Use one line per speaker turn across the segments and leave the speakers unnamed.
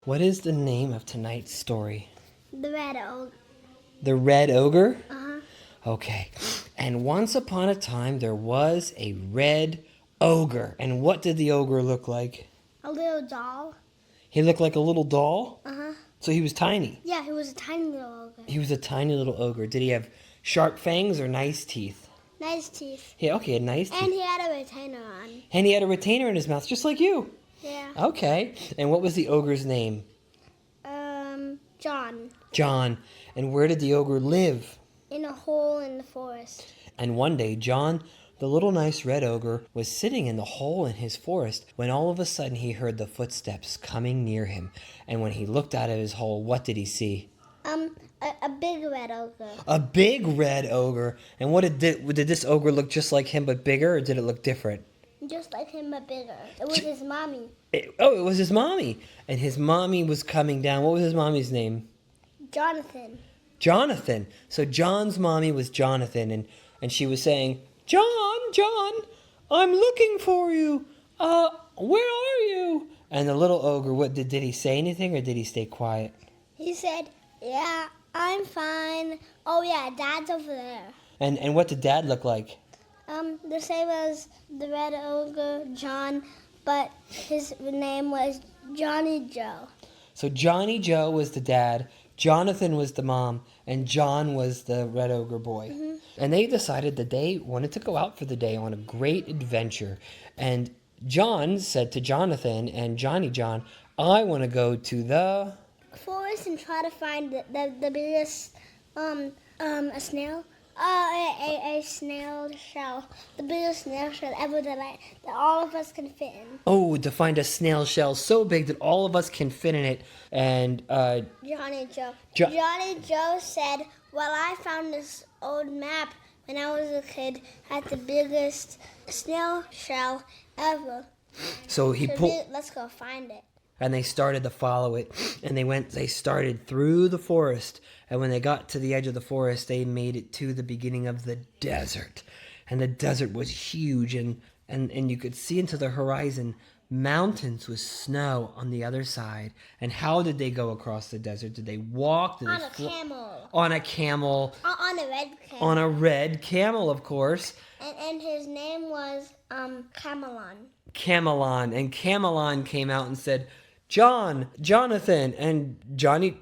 What is the name of tonight's story?
The Red Ogre.
The Red Ogre?
Uh-huh.
Okay. And once upon a time, there was a red ogre. And what did the ogre look like?
A little doll.
He looked like a little doll?
Uh-huh.
So he was tiny.
Yeah, he was a tiny little ogre.
He was a tiny little ogre. Did he have sharp fangs or nice teeth?
Nice teeth.
Yeah, okay, nice teeth.
And he had a retainer on.
And he had a retainer in his mouth, just like you.
Yeah.
Okay. And what was the ogre's name?
John.
John. And where did the ogre live?
In a hole in the forest.
And one day, John, the little nice red ogre, was sitting in the hole in his forest when all of a sudden he heard the footsteps coming near him. And when he looked out of his hole, what did he see?
A big red ogre.
A big red ogre. And did this ogre look just like him but bigger, or did it look different?
Just like him, but bigger. It was his mommy.
It was his mommy. And his mommy was coming down. What was his mommy's name?
Jonathan.
Jonathan. So John's mommy was Jonathan, and she was saying, John, I'm looking for you. Where are you? And the little ogre, did he say anything, or did he stay quiet?
He said, yeah, I'm fine. Oh, yeah, Dad's over there.
And what did Dad look like?
The same as the red ogre, John, but his name was Johnny Joe.
So Johnny Joe was the dad, Jonathan was the mom, and John was the red ogre boy. Mm-hmm. And they decided that they wanted to go out for the day on a great adventure. And John said to Jonathan and Johnny John, I want to go to the
forest and try to find the biggest a snail. A snail shell. The biggest snail shell ever that all of us can fit in.
Oh, to find a snail shell so big that all of us can fit in it. And
Johnny Joe. Johnny Joe said, well, I found this old map when I was a kid at the biggest snail shell ever.
So
let's go find it.
And they started to follow it, and they started through the forest, and when they got to the edge of the forest, they made it to the beginning of the desert. And the desert was huge, and you could see into the horizon mountains with snow on the other side. And how did they go across the desert? Did they walk?
On a camel.
On a camel.
On a red camel.
On a red camel, of course.
And his name was Camelon.
Camelon. And Camelon came out and said, Jonathan, and Johnny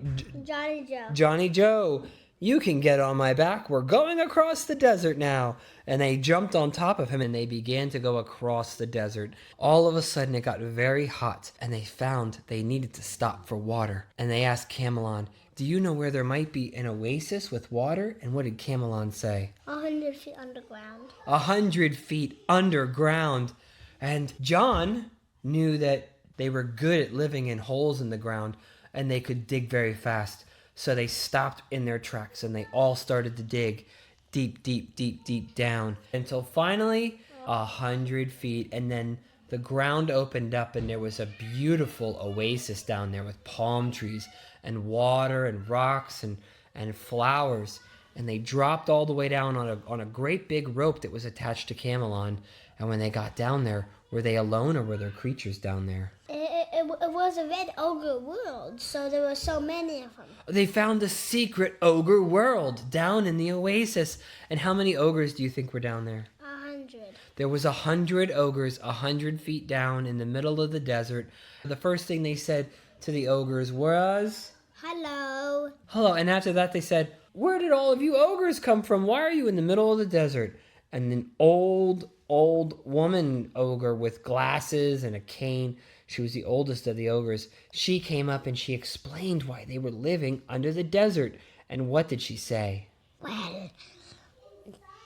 Joe, you can get on my back. We're going across the desert now. And they jumped on top of him and they began to go across the desert. All of a sudden it got very hot and they found they needed to stop for water. And they asked Camelon, do you know where there might be an oasis with water? And what did Camelon say?
100 feet underground.
100 feet underground. And John knew that they were good at living in holes in the ground, and they could dig very fast. So they stopped in their tracks, and they all started to dig deep, deep, deep, deep down until finally 100 feet. And then the ground opened up, and there was a beautiful oasis down there with palm trees and water and rocks and flowers. And they dropped all the way down on a great big rope that was attached to Camelon. And when they got down there, were they alone or were there creatures down there?
It was a red ogre world, so there were so many of them.
They found a secret ogre world down in the oasis. And how many ogres do you think were down there?
100.
There was 100 ogres 100 feet down in the middle of the desert. The first thing they said to the ogres was,
hello.
Hello. And after that they said, where did all of you ogres come from? Why are you in the middle of the desert? And an old woman ogre with glasses and a cane, she was the oldest of the ogres, she came up and she explained why they were living under the desert. And what did she say?
Well,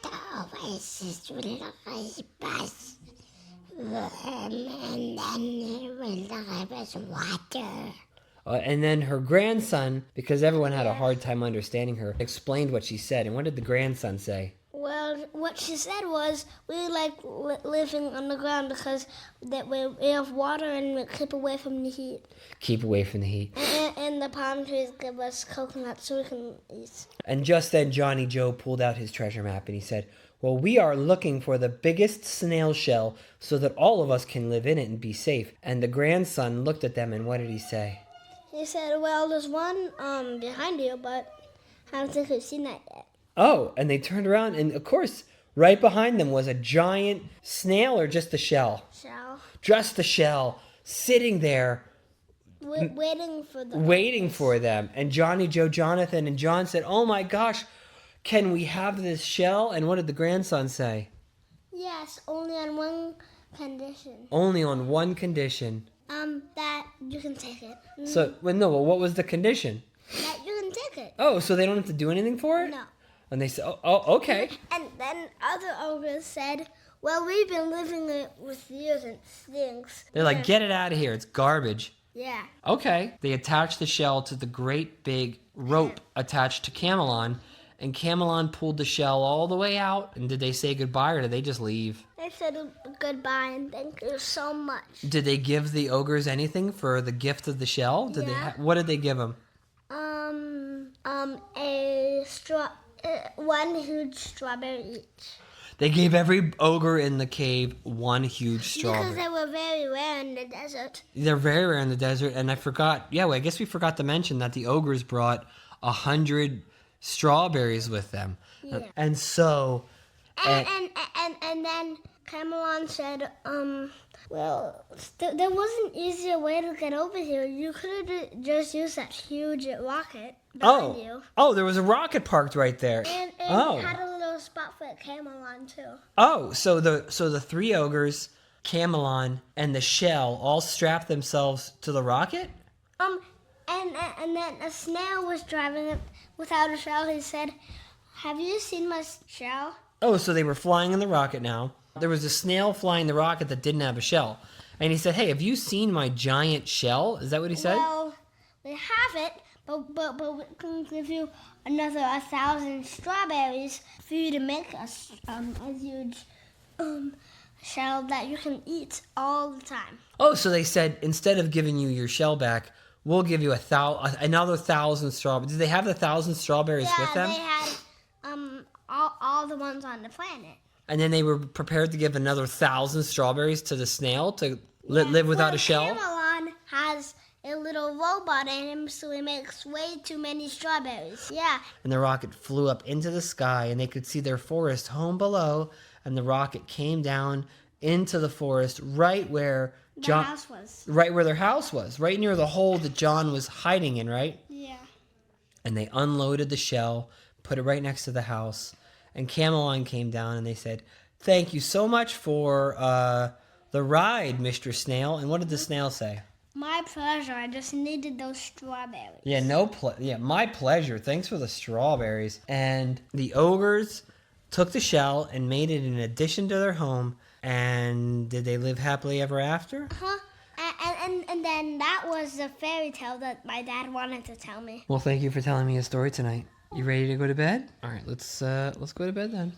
the oasis will give us, and then it will give us water.
And then her grandson, because everyone had a hard time understanding her, explained what she said. And what did the grandson say?
Well, what she said was, we like living on the ground because that we have water and we keep away from the heat.
Keep away from the heat.
And the palm trees give us coconuts so we can eat.
And just then Johnny Joe pulled out his treasure map and he said, well, we are looking for the biggest snail shell so that all of us can live in it and be safe. And the grandson looked at them and what did he say?
He He said, well, there's one behind you, but I don't think we've seen that yet.
Oh, and they turned around, and of course, right behind them was a giant snail, or just the shell?
Shell.
Just the shell, sitting there,
Waiting
for them. And Johnny, Joe, Jonathan, and John said, oh my gosh, can we have this shell? And what did the grandson say?
Yes, only on one condition.
Only on one condition.
That you can take it.
So, what was the condition?
That you can take it.
Oh, so they don't have to do anything for it?
No.
And they said, oh, okay.
And then other ogres said, well, we've been living it with years and it stinks.
They're like, get it out of here. It's garbage.
Yeah.
Okay. They attached the shell to the great big rope attached to Camelon, and Camelon pulled the shell all the way out. And did they say goodbye, or did they just leave?
They said goodbye and thank you so much.
Did they give the ogres anything for the gift of the shell? What did they give them?
One huge strawberry each.
They gave every ogre in the cave one huge strawberry.
Because they were very rare in the desert.
They're very rare in the desert, and I forgot. Yeah, I guess we forgot to mention that the ogres brought 100 strawberries with them, and so.
And then Camelon said, well, there was an easier way to get over here. You could have just used that huge rocket behind you.
Oh, there was a rocket parked right there.
And it had a little spot for Camelon too.
Oh, so the three ogres, Camelon, and the shell all strapped themselves to the rocket?
And then a snail was driving it without a shell. He said, have you seen my shell?
Oh, so they were flying in the rocket now. There was a snail flying the rocket that didn't have a shell. And he said, hey, have you seen my giant shell? Is that what he said?
Well, we have it, but we can give you another 1,000 strawberries for you to make a huge shell that you can eat all the time.
Oh, so they said, instead of giving you your shell back, we'll give you another 1,000 strawberries. Did they have the 1,000 strawberries with them?
Yeah, they had all the ones on the planet.
And then they were prepared to give another 1,000 strawberries to the snail to live without a shell?
Camelon has a little robot in him, so he makes way too many strawberries. Yeah.
And the rocket flew up into the sky, and they could see their forest home below, and the rocket came down into the forest right where
their house was.
Right where their house was, right near the hole that John was hiding in, right?
Yeah.
And they unloaded the shell, put it right next to the house, and Camelon came down, and they said, thank you so much for the ride, Mr. Snail. And what did the snail say?
My pleasure. I just needed those strawberries.
Yeah, my pleasure. Thanks for the strawberries. And the ogres took the shell and made it an addition to their home. And did they live happily ever after?
Huh? And then that was the fairy tale that my dad wanted to tell me.
Well, thank you for telling me a story tonight. You ready to go to bed? All right, let's go to bed then.